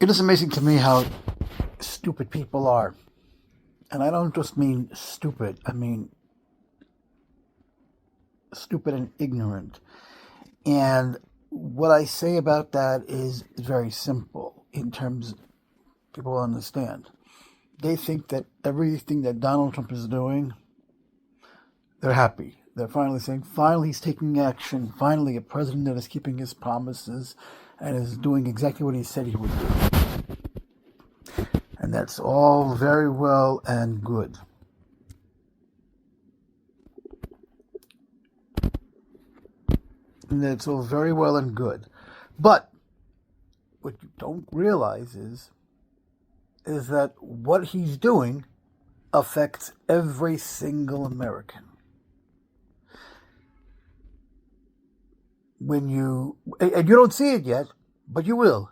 It is amazing to me how stupid people are. And I don't just mean stupid, I mean stupid and ignorant. And what I say about that is very simple in terms people understand. They think that everything that Donald Trump is doing, they're happy. They're finally saying, finally he's taking action. Finally, a president that is keeping his promises and is doing exactly what he said he would do. And that's all very well and good. And that's all very well and good. But what you don't realize is that what he's doing affects every single American. And you don't see it yet, but you will.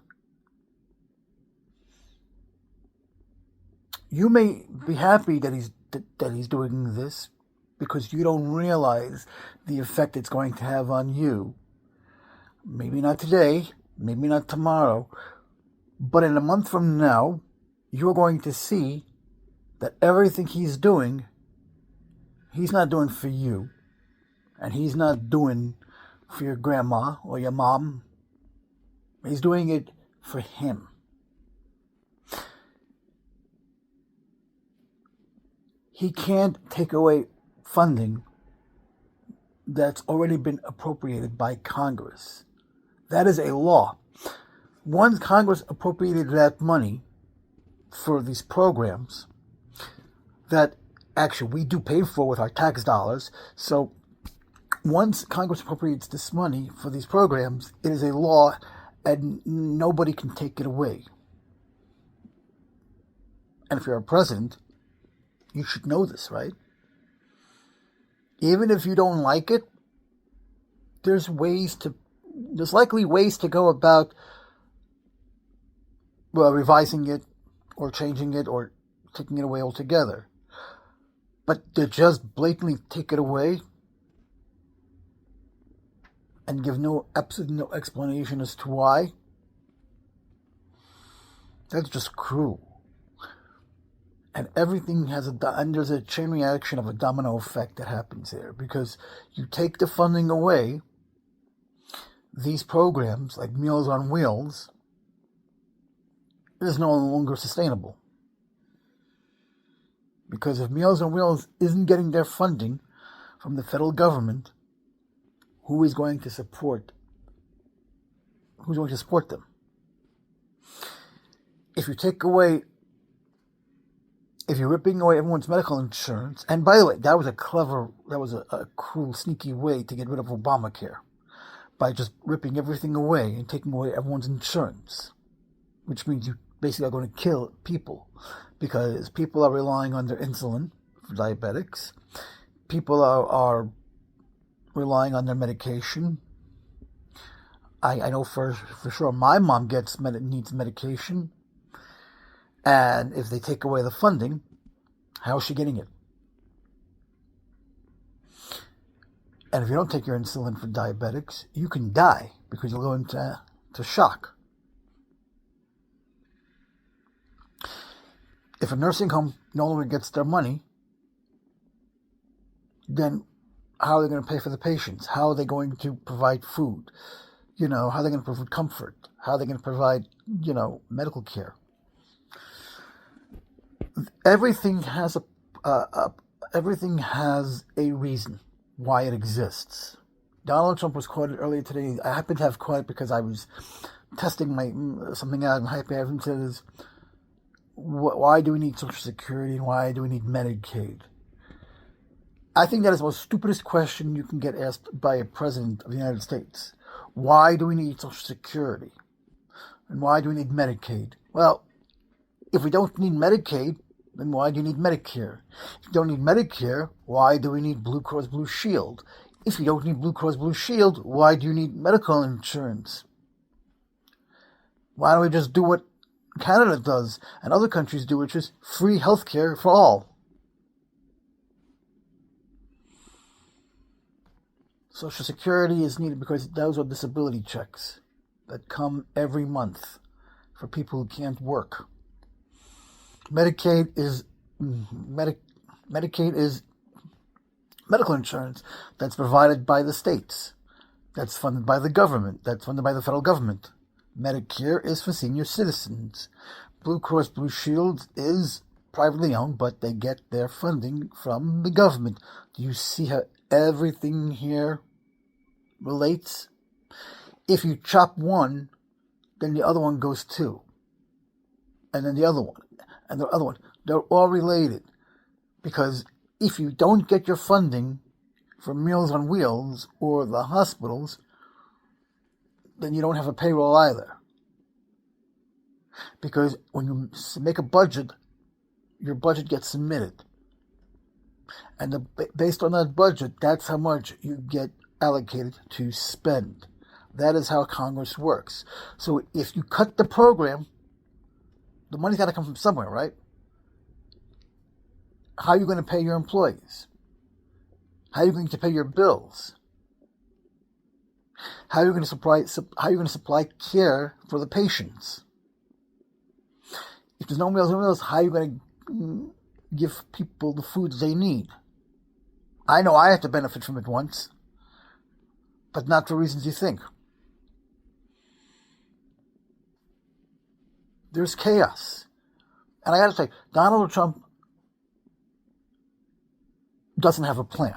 You may be happy that he's doing this because you don't realize the effect it's going to have on you. Maybe not today, maybe not tomorrow, but in a month from now, you're going to see that everything he's doing, he's not doing for you, and he's not doing for your grandma or your mom. He's doing it for him. He can't take away funding that's already been appropriated by Congress. That is a law. Once Congress appropriated that money for these programs that actually we do pay for with our tax dollars, so once Congress appropriates this money for these programs, it is a law and nobody can take it away. And if you're a president, you should know this, right? Even if you don't like it, there's likely ways to go about revising it or changing it or taking it away altogether. But to just blatantly take it away and give absolutely no explanation as to why, that's just cruel. And everything and there's a chain reaction of a domino effect that happens there, because you take the funding away, these programs like Meals on Wheels is no longer sustainable. Because if Meals on Wheels isn't getting their funding from the federal government, who is going to support them? If you're ripping away everyone's medical insurance, and by the way, that was a cruel, sneaky way to get rid of Obamacare, by just ripping everything away and taking away everyone's insurance, which means you basically are going to kill people, because people are relying on their insulin for diabetics. People are relying on their medication. I know for sure my mom needs medication. And if they take away the funding, how is she getting it? And if you don't take your insulin for diabetics, you can die because you'll go into shock. If a nursing home no longer gets their money, then how are they going to pay for the patients? How are they going to provide food? How are they going to provide comfort? How are they going to provide, medical care? Everything has a reason why it exists. Donald Trump was quoted earlier today. I happen to have quoted because I was testing something out, and Hype Adam says, "Why do we need Social Security and why do we need Medicaid?" I think that is the most stupidest question you can get asked by a president of the United States. Why do we need Social Security? And why do we need Medicaid? Well, if we don't need Medicaid, then why do you need Medicare? If you don't need Medicare, why do we need Blue Cross Blue Shield? If you don't need Blue Cross Blue Shield, why do you need medical insurance? Why don't we just do what Canada does and other countries do, which is free healthcare for all? Social Security is needed because those are disability checks that come every month for people who can't work. Medicaid is Medicaid is medical insurance that's provided by the states, that's funded by the government, that's funded by the federal government. Medicare is for senior citizens. Blue Cross Blue Shield is privately owned, but they get their funding from the government. Do you see how everything here relates? If you chop one, then the other one goes too. And then the other one, and the other one. They're all related. Because if you don't get your funding from Meals on Wheels or the hospitals, then you don't have a payroll either. Because when you make a budget, your budget gets submitted. And based on that budget, that's how much you get allocated to spend. That is how Congress works. So if you cut the program, the money's got to come from somewhere, right? How are you going to pay your employees? How are you going to pay your bills? How are you going to supply care for the patients? If there's no Meals on Wheels, how are you going to give people the food they need? I know I had to benefit from it once, but not for reasons you think. There's chaos. And I got to say, Donald Trump doesn't have a plan.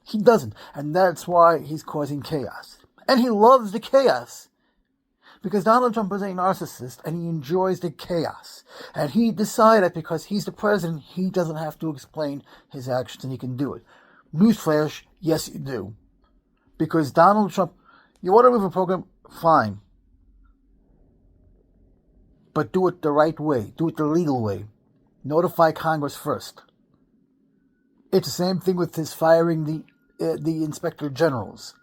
He doesn't. And that's why he's causing chaos. And he loves the chaos. Because Donald Trump is a narcissist and he enjoys the chaos. And he decided because he's the president, he doesn't have to explain his actions and he can do it. Newsflash, yes you do. Because Donald Trump, you want to move a program? Fine. But do it the right way. Do it the legal way. Notify Congress first. It's the same thing with his firing the inspector generals.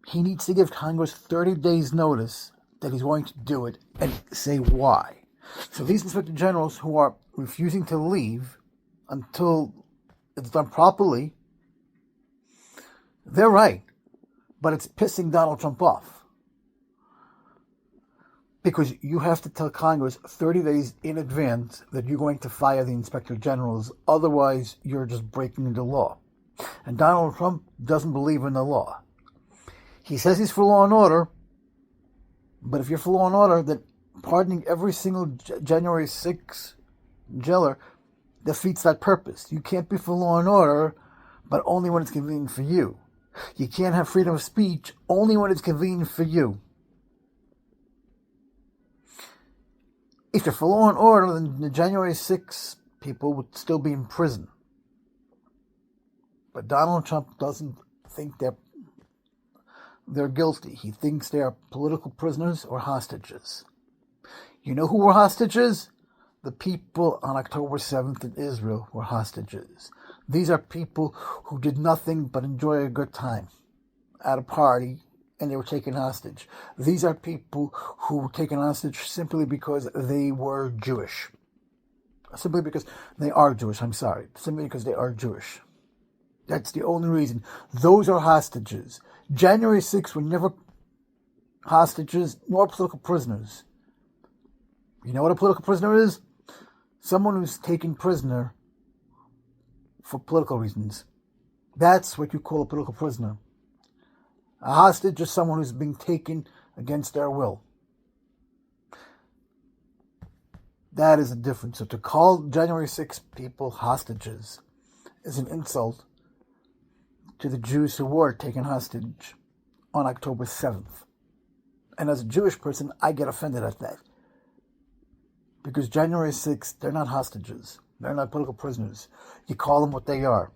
He needs to give Congress 30 days notice that he's going to do it and say why. So these inspector generals who are refusing to leave until it's done properly, they're right. But it's pissing Donald Trump off. Because you have to tell Congress 30 days in advance that you're going to fire the inspector generals. Otherwise, you're just breaking the law. And Donald Trump doesn't believe in the law. He says he's for law and order. But if you're for law and order, then pardoning every single January 6th jailer defeats that purpose. You can't be for law and order, but only when it's convenient for you. You can't have freedom of speech only when it's convenient for you. If you're for law and order, then the January 6th people would still be in prison. But Donald Trump doesn't think they're guilty. He thinks they are political prisoners or hostages. You know who were hostages? The people on October 7th in Israel were hostages. These are people who did nothing but enjoy a good time at a party, and they were taken hostage. These are people who were taken hostage simply because they were Jewish. Simply because they are Jewish, Simply because they are Jewish. That's the only reason. Those are hostages. January 6th were never hostages nor political prisoners. You know what a political prisoner is? Someone who's taken prisoner for political reasons. That's what you call a political prisoner. A hostage is someone who's being taken against their will. That is the difference. So to call January 6th people hostages is an insult to the Jews who were taken hostage on October 7th. And as a Jewish person, I get offended at that. Because January 6th, they're not hostages. They're not political prisoners. You call them what they are.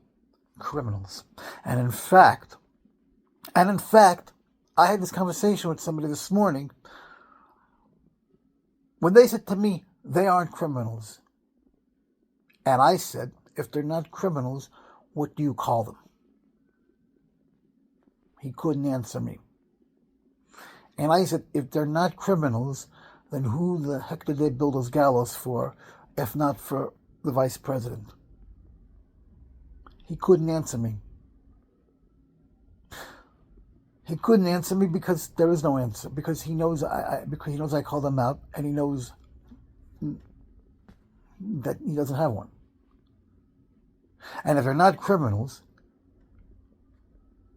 Criminals. And in fact, I had this conversation with somebody this morning when they said to me, they aren't criminals. And I said, if they're not criminals, what do you call them? He couldn't answer me. And I said, if they're not criminals, then who the heck did they build those gallows for, if not for the vice president? He couldn't answer me. He couldn't answer me because there is no answer. Because he knows I call them out, and he knows that he doesn't have one. And if they're not criminals,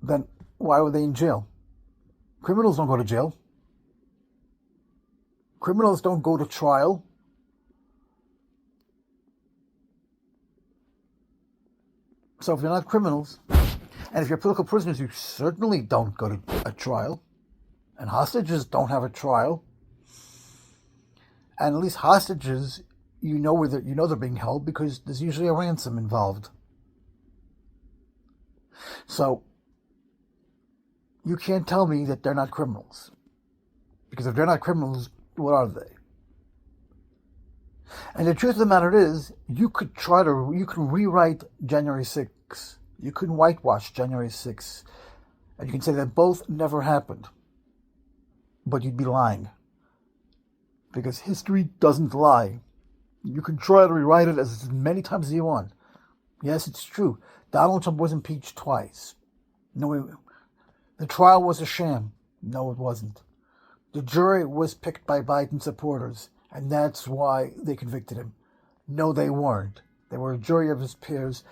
then why were they in jail? Criminals don't go to jail. Criminals don't go to trial. So if you're not criminals, and if you're political prisoners, you certainly don't go to a trial. And hostages don't have a trial. And at least hostages, you know they're being held because there's usually a ransom involved. So you can't tell me that they're not criminals. Because if they're not criminals, what are they? And the truth of the matter is, you could rewrite January 6th. You can whitewash January 6th. And you can say that both never happened. But you'd be lying. Because history doesn't lie. You can try to rewrite it as many times as you want. Yes, it's true. Donald Trump was impeached twice. No, the trial was a sham. No, it wasn't. The jury was picked by Biden supporters, and that's why they convicted him. No, they weren't. They were a jury of his peers,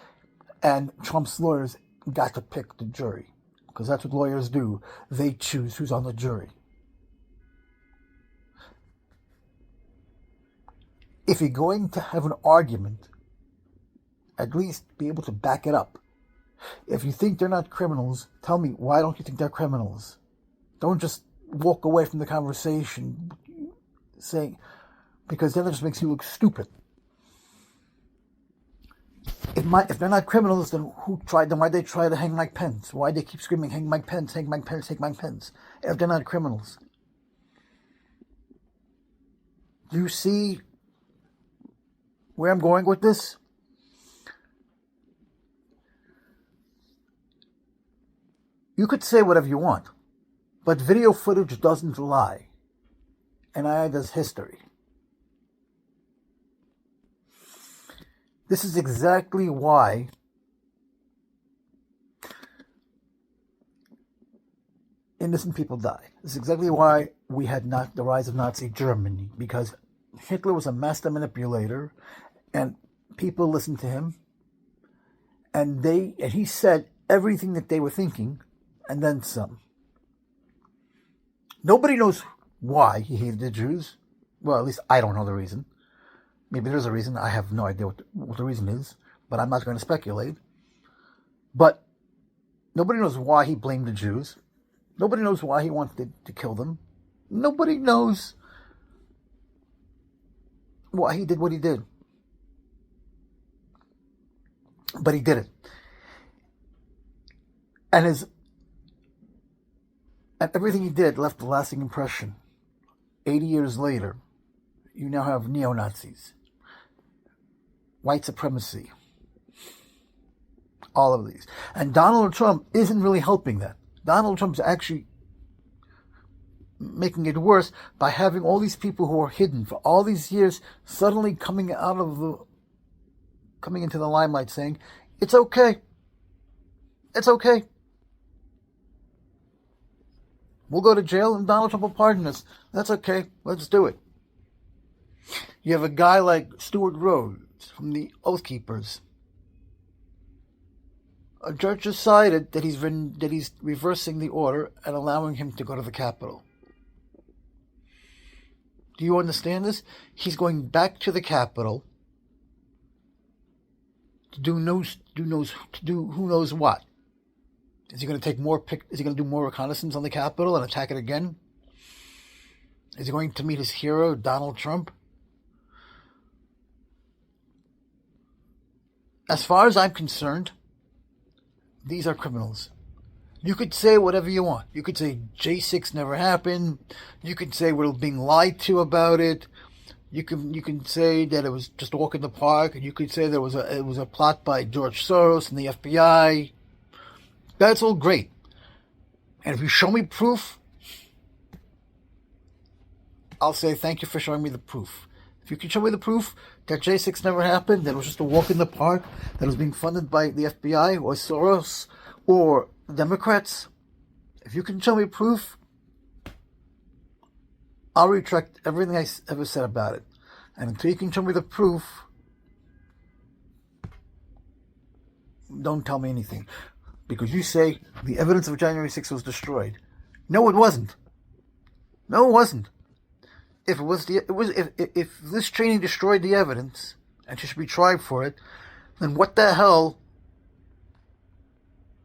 and Trump's lawyers got to pick the jury, because that's what lawyers do. They choose who's on the jury. If you're going to have an argument, at least be able to back it up. If you think they're not criminals, tell me, why don't you think they're criminals? Don't just walk away from the conversation saying, because then it just makes you look stupid. If they're not criminals, then why'd they try to hang Mike Pence? Why'd they keep screaming, hang Mike Pence, hang Mike Pence, hang Mike Pence? If they're not criminals. Do you see where I'm going with this? You could say whatever you want, but video footage doesn't lie, and neither does history. This is exactly why innocent people die. This is exactly why we had not the rise of Nazi Germany, because Hitler was a master manipulator, and people listened to him, and he said everything that they were thinking, and then some. Nobody knows why he hated the Jews. Well, at least I don't know the reason. Maybe there's a reason. I have no idea what the reason is, but I'm not going to speculate. But nobody knows why he blamed the Jews. Nobody knows why he wanted to kill them. Nobody knows why he did what he did. But he did it. And everything he did left a lasting impression. 80 years later, you now have neo-Nazis, white supremacy, all of these. And Donald Trump isn't really helping that. Donald Trump's actually making it worse by having all these people who are hidden for all these years suddenly coming into the limelight saying, it's okay. It's okay. We'll go to jail and Donald Trump will pardon us. That's okay. Let's do it. You have a guy like Stuart Rhodes from the Oath Keepers. A judge decided that he's reversing the order and allowing him to go to the Capitol. Do you understand this? He's going back to the Capitol to do who knows what. Is he going to take Is he going to do more reconnaissance on the Capitol and attack it again? Is he going to meet his hero, Donald Trump? As far as I'm concerned, these are criminals. You could say whatever you want. You could say J6 never happened. You could say we're being lied to about it. You can say that it was just a walk in the park, and you could say it was a plot by George Soros and the FBI. That's all great. And if you show me proof, I'll say thank you for showing me the proof. If you can show me the proof that J6 never happened, that it was just a walk in the park, that it was being funded by the FBI or Soros or the Democrats, If you can show me proof, I'll retract everything I ever said about it. And until you can show me the proof, don't tell me anything. Because you say the evidence of January 6th was destroyed. No, it wasn't. No, it wasn't. If if this training destroyed the evidence and she should be tried for it, then what the hell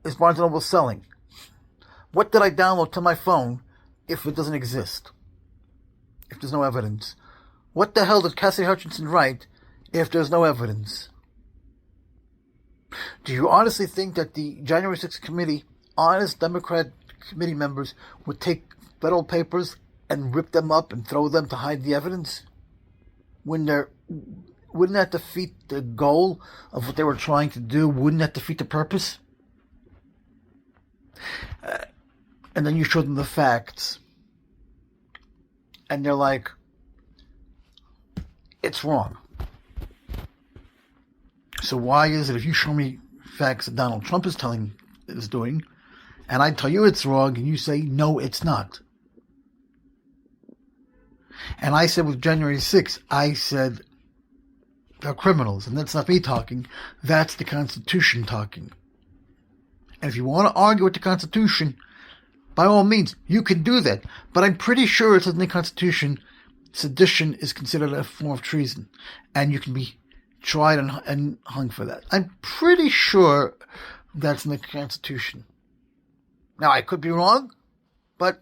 is Barnes & Noble selling? What did I download to my phone if it doesn't exist? If there's no evidence? What the hell did Cassidy Hutchinson write if there's no evidence? Do you honestly think that the January 6th committee, honest Democrat committee members, would take federal papers and rip them up and throw them to hide the evidence? Wouldn't that defeat the goal of what they were trying to do? Wouldn't that defeat the purpose? And then you show them the facts. And they're like, it's wrong. So why is it if you show me facts that Donald Trump is doing, and I tell you it's wrong, and you say, no, it's not? And I said with January 6th, I said they're criminals, and that's not me talking, that's the Constitution talking. And if you want to argue with the Constitution, by all means, you can do that. But I'm pretty sure it's in the Constitution, sedition is considered a form of treason, and you can be tried and hung for that. I'm pretty sure that's in the Constitution. Now, I could be wrong, but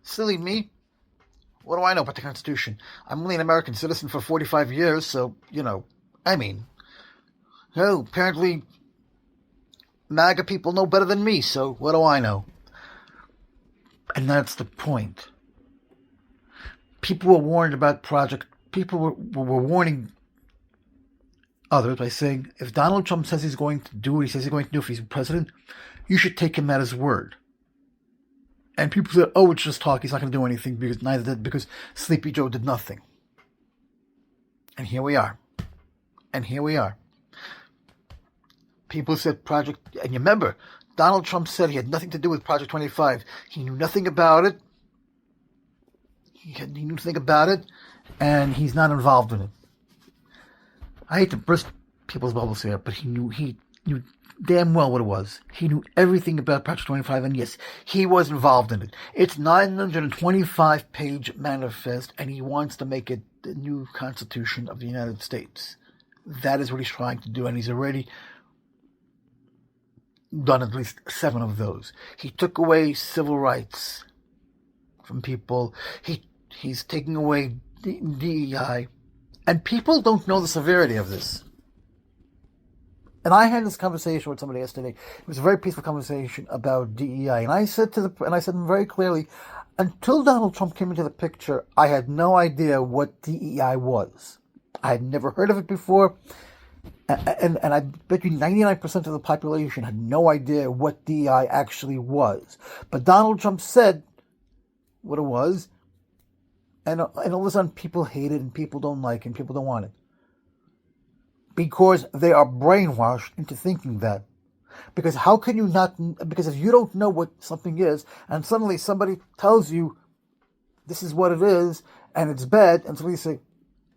silly me, what do I know about the Constitution? I'm only an American citizen for 45 years, so, apparently MAGA people know better than me, so what do I know? And that's the point. People were warned about people were warning others by saying, if Donald Trump says he's going to do what he says he's going to do if he's president, you should take him at his word. And people said, oh, it's just talk, he's not going to do anything, because Sleepy Joe did nothing. And here we are. People said and you remember, Donald Trump said he had nothing to do with Project 25. He knew nothing about it. He knew nothing about it, and he's not involved in it. I hate to burst people's bubbles here, but he knew damn well what it was. He knew everything about Project 25, and yes, he was involved in it. It's 925-page manifest, and he wants to make it the new Constitution of the United States. That is what he's trying to do, and he's already done at least 7 of those. He took away civil rights from people. He's taking away DEI. And people don't know the severity of this. And I had this conversation with somebody yesterday. It was a very peaceful conversation about DEI. And I said very clearly, until Donald Trump came into the picture, I had no idea what DEI was. I had never heard of it before. And I bet you 99% of the population had no idea what DEI actually was. But Donald Trump said what it was. And all of a sudden, people hate it, and people don't like it, and people don't want it. Because they are brainwashed into thinking that. Because how can you not... Because if you don't know what something is, and suddenly somebody tells you, this is what it is, and it's bad, and suddenly you say,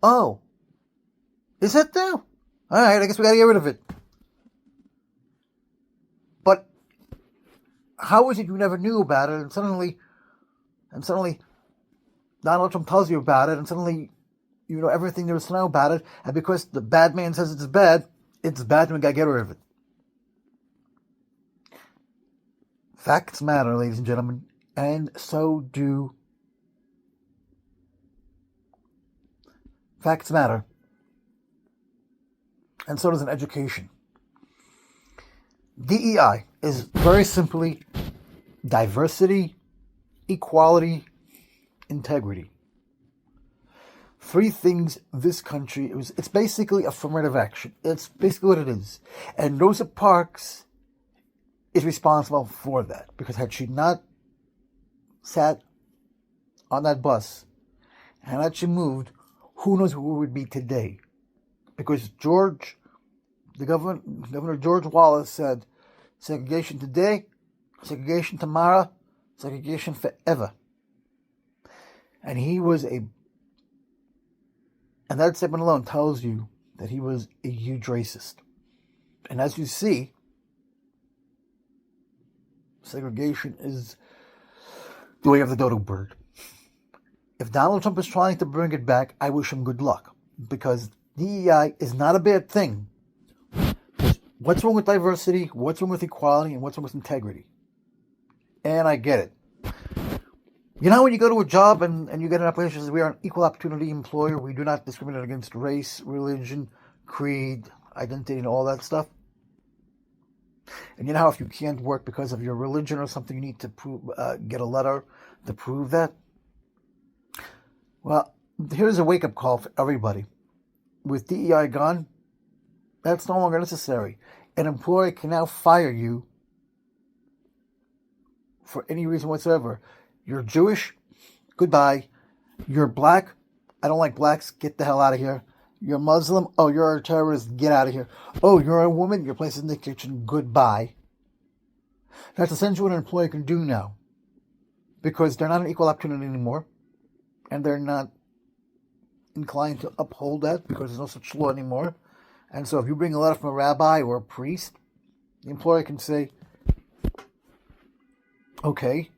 oh, is that now? All right, I guess we got to get rid of it. But how is it you never knew about it, and suddenly Donald Trump tells you about it, and suddenly you know everything there is to know about it, and because the bad man says it's bad, and we gotta get rid of it. Facts matter, ladies and gentlemen, and so do... Facts matter. And so does an education. DEI is very simply diversity, equality, integrity. 3 things this country... It's basically affirmative action. It's basically what it is. And Rosa Parks is responsible for that. Because had she not sat on that bus and had she moved, who knows who we would be today. Because Governor George Wallace said, segregation today, segregation tomorrow, segregation forever. And that statement alone tells you that he was a huge racist. And as you see, segregation is the way of the dodo bird. If Donald Trump is trying to bring it back, I wish him good luck. Because DEI is not a bad thing. What's wrong with diversity? What's wrong with equality? And what's wrong with integrity? And I get it. You know, when you go to a job and you get an application that says we are an equal opportunity employer, we do not discriminate against race, religion, creed, identity, and all that stuff. And you know how if you can't work because of your religion or something, you need to get a letter to prove that? Well, here's a wake-up call for everybody. With DEI gone, that's no longer necessary. An employer can now fire you for any reason whatsoever. You're Jewish? Goodbye. You're black? I don't like blacks. Get the hell out of here. You're Muslim? Oh, you're a terrorist. Get out of here. Oh, you're a woman? Your place is in the kitchen. Goodbye. That's essentially what an employer can do now. Because they're not an equal opportunity anymore. And they're not inclined to uphold that because there's no such law anymore. And so if you bring a letter from a rabbi or a priest, the employer can say, okay,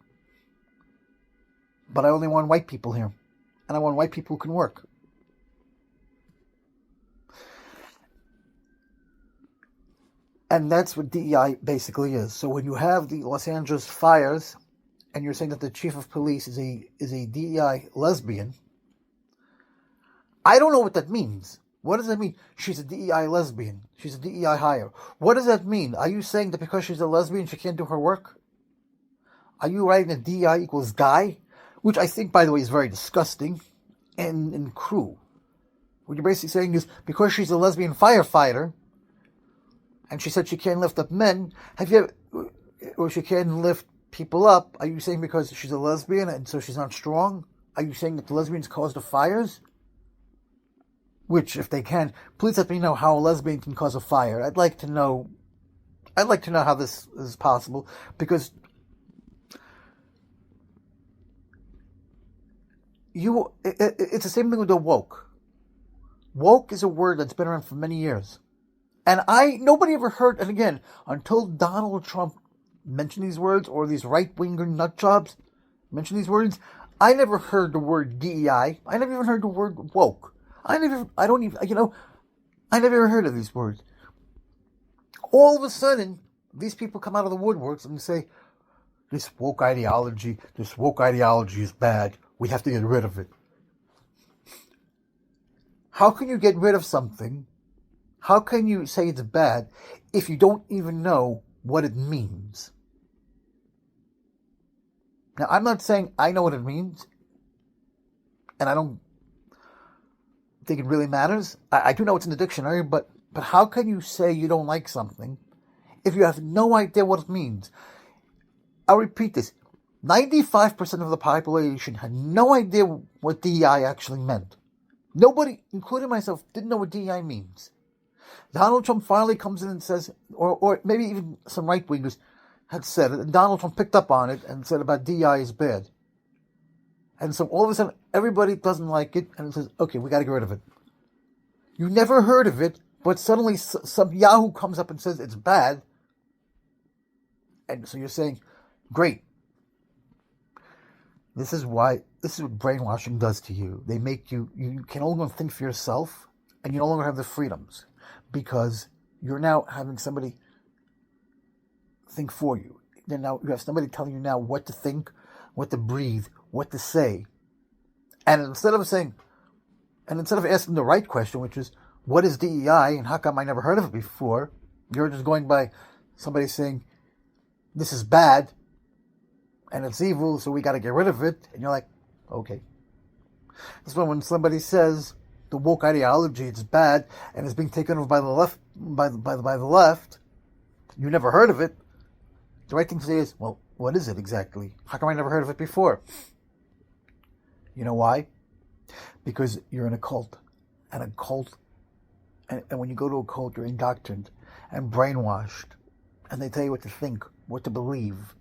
but I only want white people here. And I want white people who can work. And that's what DEI basically is. So when you have the Los Angeles fires, and you're saying that the chief of police is a DEI lesbian, I don't know what that means. What does that mean? She's a DEI lesbian. She's a DEI hire. What does that mean? Are you saying that because she's a lesbian, she can't do her work? Are you writing that DEI equals guy? Which I think, by the way, is very disgusting and cruel. What you're basically saying is, because she's a lesbian firefighter, and she said she can't lift up men, or she can't lift people up, are you saying because she's a lesbian and so she's not strong? Are you saying that the lesbians caused the fires? Which, if they can, please let me know how a lesbian can cause a fire. I'd like to know how this is possible, because it's the same thing with the woke. Woke is a word that's been around for many years. And nobody ever heard, and again, until Donald Trump mentioned these words, or these right-winger nutjobs mentioned these words, I never heard the word DEI. I never even heard the word woke. I never even heard of these words. All of a sudden, these people come out of the woodworks and say, this woke ideology is bad. We have to get rid of it. How can you get rid of something? How can you say it's bad if you don't even know what it means? Now, I'm not saying I know what it means, and I don't think it really matters. I do know it's in the dictionary, but how can you say you don't like something if you have no idea what it means? I'll repeat this. 95% of the population had no idea what DEI actually meant. Nobody, including myself, didn't know what DEI means. Donald Trump finally comes in and says, or maybe even some right-wingers had said it, and Donald Trump picked up on it and said about DEI is bad. And so all of a sudden, everybody doesn't like it, and says, okay, we got to get rid of it. You never heard of it, but suddenly some Yahoo comes up and says it's bad. And so you're saying, great. This is what brainwashing does to you. They make you can no longer think for yourself, and you no longer have the freedoms, because you're now having somebody think for you. Then now you have somebody telling you now what to think, what to breathe, what to say. And instead of asking the right question, which is, what is DEI and how come I never heard of it before, you're just going by somebody saying, this is bad and it's evil, so we got to get rid of it. And you're like, okay. That's when somebody says the woke ideology is bad and it's being taken over by the left, by the left, you never heard of it. The right thing to say is, well, what is it exactly? How come I never heard of it before? You know why? Because you're in a cult. And when you go to a cult, you're indoctrined and brainwashed. And they tell you what to think, what to believe.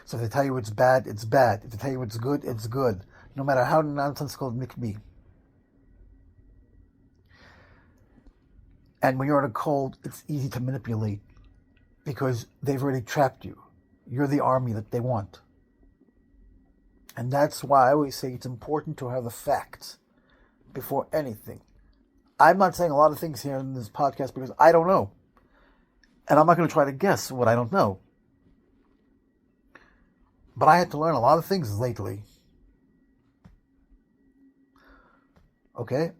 So if they tell you it's bad, it's bad. If they tell you it's good, it's good. No matter how nonsensical it may be. And when you're in a cult, it's easy to manipulate because they've already trapped you. You're the army that they want. And that's why I always say it's important to have the facts before anything. I'm not saying a lot of things here in this podcast because I don't know. And I'm not going to try to guess what I don't know. But I had to learn a lot of things lately. Okay?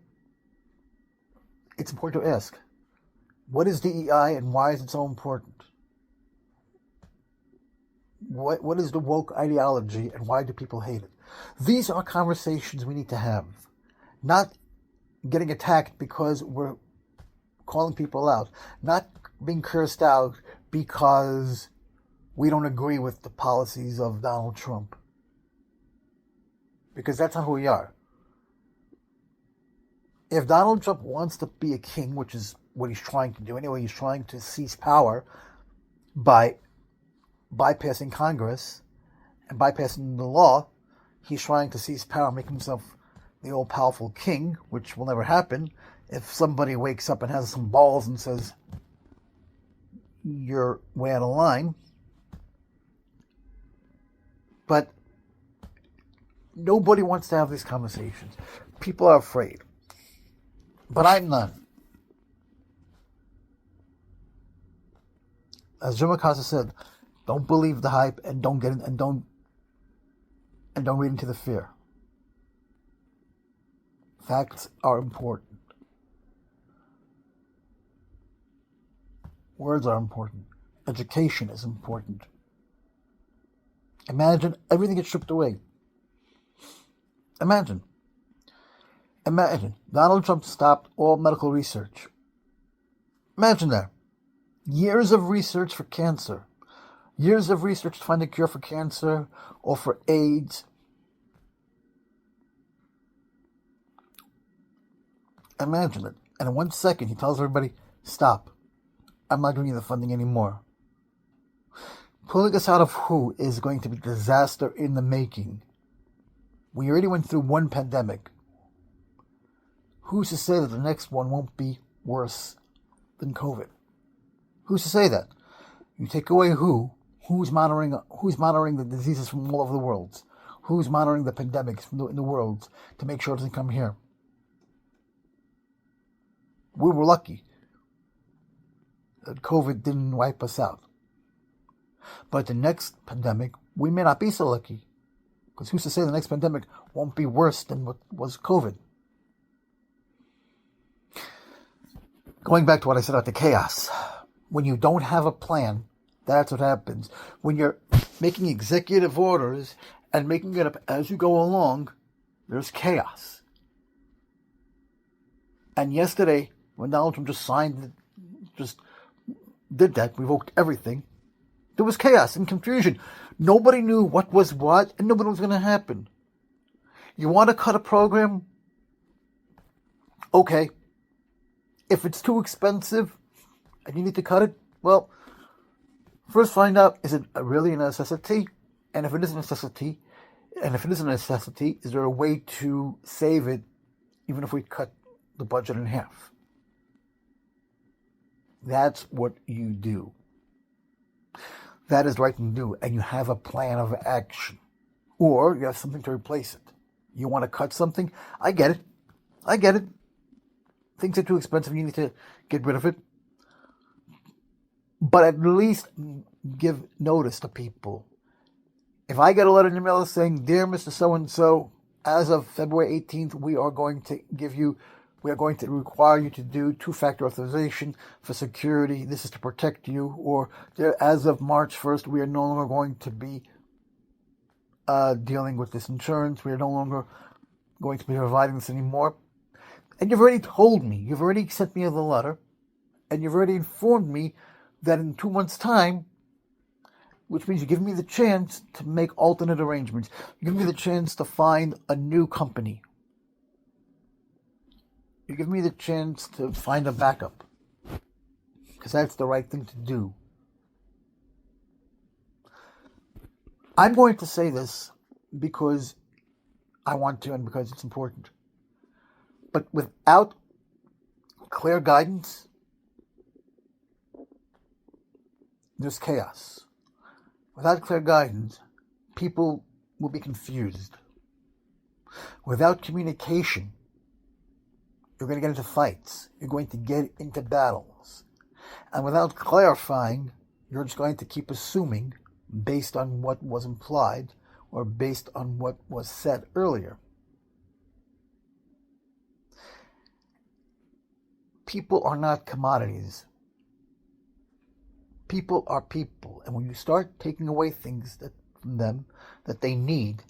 It's important to ask, what is DEI and why is it so important? What is the woke ideology and why do people hate it? These are conversations we need to have. Not getting attacked because we're calling people out. Not being cursed out because we don't agree with the policies of Donald Trump. Because that's not who we are. If Donald Trump wants to be a king, which is what he's trying to do anyway, he's trying to seize power by bypassing Congress and bypassing the law. He's trying to seize power, make himself the all-powerful king, which will never happen. If somebody wakes up and has some balls and says, you're way out of line. But nobody wants to have these conversations. People are afraid. But I'm not. As Jim Acosta said, don't believe the hype and don't get in, and don't read into the fear. Facts are important. Words are important. Education is important. Imagine everything gets stripped away. Imagine Donald Trump stopped all medical research. Imagine that. Years of research for cancer. Years of research to find a cure for cancer or for AIDS. Imagine it. And in 1 second, he tells everybody, stop. I'm not giving you the funding anymore. Pulling us out of WHO is going to be a disaster in the making. We already went through one pandemic. Who's to say that the next one won't be worse than COVID? Who's to say that? You take away WHO, who's monitoring the diseases from all over the world? Who's monitoring the pandemics in the world to make sure it doesn't come here? We were lucky that COVID didn't wipe us out. But the next pandemic, we may not be so lucky. Because who's to say the next pandemic won't be worse than what was COVID? Going back to what I said about the chaos. When you don't have a plan, that's what happens. When you're making executive orders and making it up as you go along, there's chaos. And yesterday, when Donald Trump just did that, revoked everything, there was chaos and confusion. Nobody knew what was what, and nobody was going to happen. You want to cut a program? Okay. If it's too expensive and you need to cut it, well, first find out, is it really a necessity? And if it is a necessity, is there a way to save it, even if we cut the budget in half? That's what you do. That is the right thing to do, and you have a plan of action. Or you have something to replace it. You want to cut something? I get it. Things are too expensive, you need to get rid of it. But at least give notice to people. If I get a letter in the mail saying, Dear Mr. So-and-so, as of February 18th, we are going to require you to do two-factor authorization for security. This is to protect you. Or as of March 1st, we are no longer going to be dealing with this insurance. We are no longer going to be providing this anymore. And you've already told me, you've already sent me the letter, and you've already informed me that in 2 months' time, which means you give me the chance to make alternate arrangements. You give me the chance to find a new company. You give me the chance to find a backup. Because that's the right thing to do. I'm going to say this because I want to and because it's important. But without clear guidance, there's chaos. Without clear guidance, people will be confused. Without communication, you're going to get into fights. You're going to get into battles. And without clarifying, you're just going to keep assuming based on what was implied or based on what was said earlier. People are not commodities. People are people. And when you start taking away things from them that they need,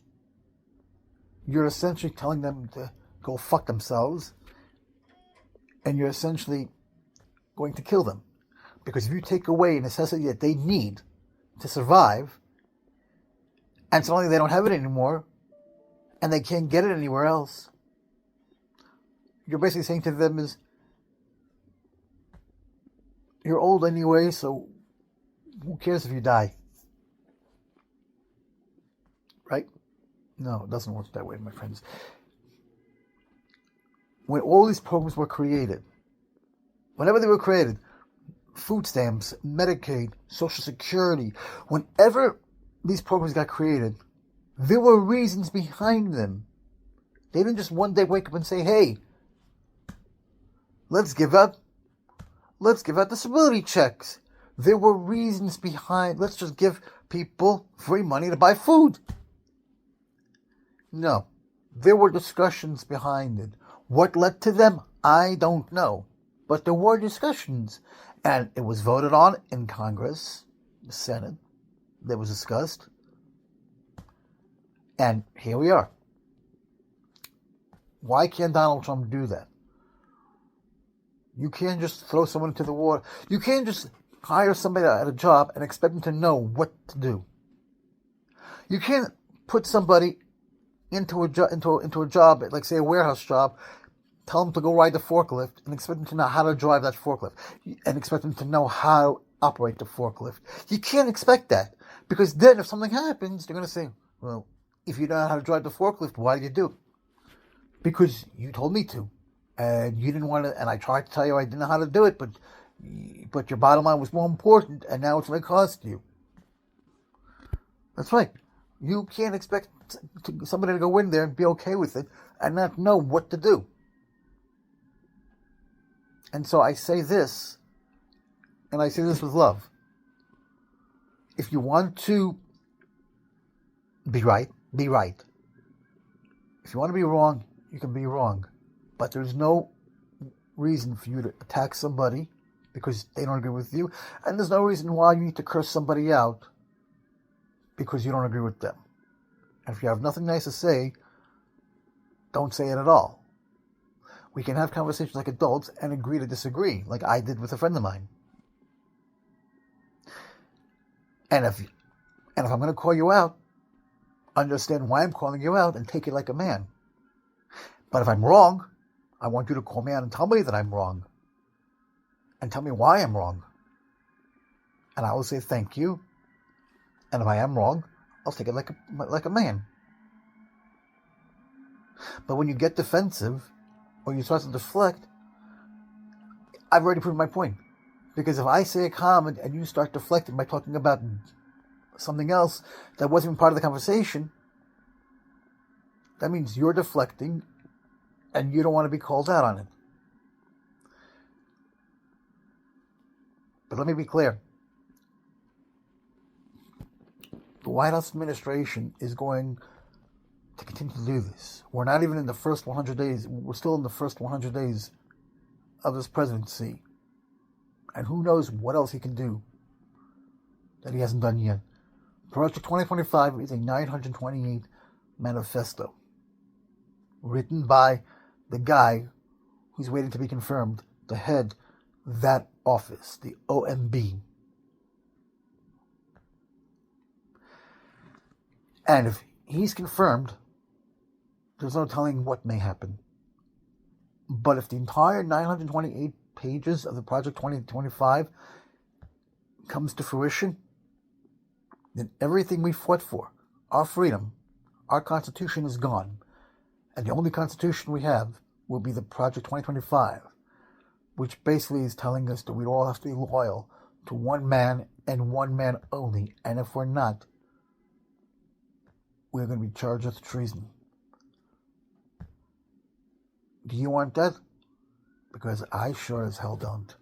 you're essentially telling them to go fuck themselves, and you're essentially going to kill them. Because if you take away a necessity that they need to survive, and suddenly they don't have it anymore, and they can't get it anywhere else, you're basically saying to them is, you're old anyway, so who cares if you die? Right? No, it doesn't work that way, my friends. When all these programs were created, whenever they were created, food stamps, Medicaid, Social Security, whenever these programs got created, there were reasons behind them. They didn't just one day wake up and say, hey, let's give out disability checks. There were reasons behind, let's just give people free money to buy food. No, there were discussions behind it. What led to them, I don't know. But there were discussions. And it was voted on in Congress, the Senate. That was discussed. And here we are. Why can't Donald Trump do that? You can't just throw someone into the water. You can't just hire somebody at a job and expect them to know what to do. You can't put somebody into a job, like say a warehouse job, tell them to go ride the forklift and expect them to know how to drive that forklift and expect them to know how to operate the forklift. You can't expect that, because then if something happens, they're going to say, well, if you don't know how to drive the forklift, why did you do it? Because you told me to, and you didn't want to, and I tried to tell you I didn't know how to do it, but your bottom line was more important, and now it's going to cost you. That's right. You can't expect somebody to go in there and be okay with it and not know what to do. And so I say this, and I say this with love. If you want to be right, be right. If you want to be wrong, you can be wrong. But there's no reason for you to attack somebody because they don't agree with you. And there's no reason why you need to curse somebody out because you don't agree with them. And if you have nothing nice to say, don't say it at all. We can have conversations like adults and agree to disagree, like I did with a friend of mine. And if I'm going to call you out, understand why I'm calling you out and take it like a man. But if I'm wrong, I want you to call me out and tell me that I'm wrong. And tell me why I'm wrong. And I will say thank you. And if I am wrong, I'll take it like a man. But when you get defensive, or you start to deflect, I've already proven my point. Because if I say a comment and you start deflecting by talking about something else that wasn't even part of the conversation, that means you're deflecting and you don't want to be called out on it. But let me be clear. The White House administration is going to continue to do this. We're not even in the first 100 days. We're still in the first 100 days of this presidency. And who knows what else he can do that he hasn't done yet. Project 2025 is a 928 manifesto written by the guy who's waiting to be confirmed to head that office, the OMB. And if he's confirmed, there's no telling what may happen. But if the entire 928 pages of the Project 2025 comes to fruition, then everything we fought for, our freedom, our Constitution is gone. And the only Constitution we have will be the Project 2025, which basically is telling us that we all have to be loyal to one man and one man only. And if we're not, we're going to be charged with treason. Do you want that? Because I sure as hell don't.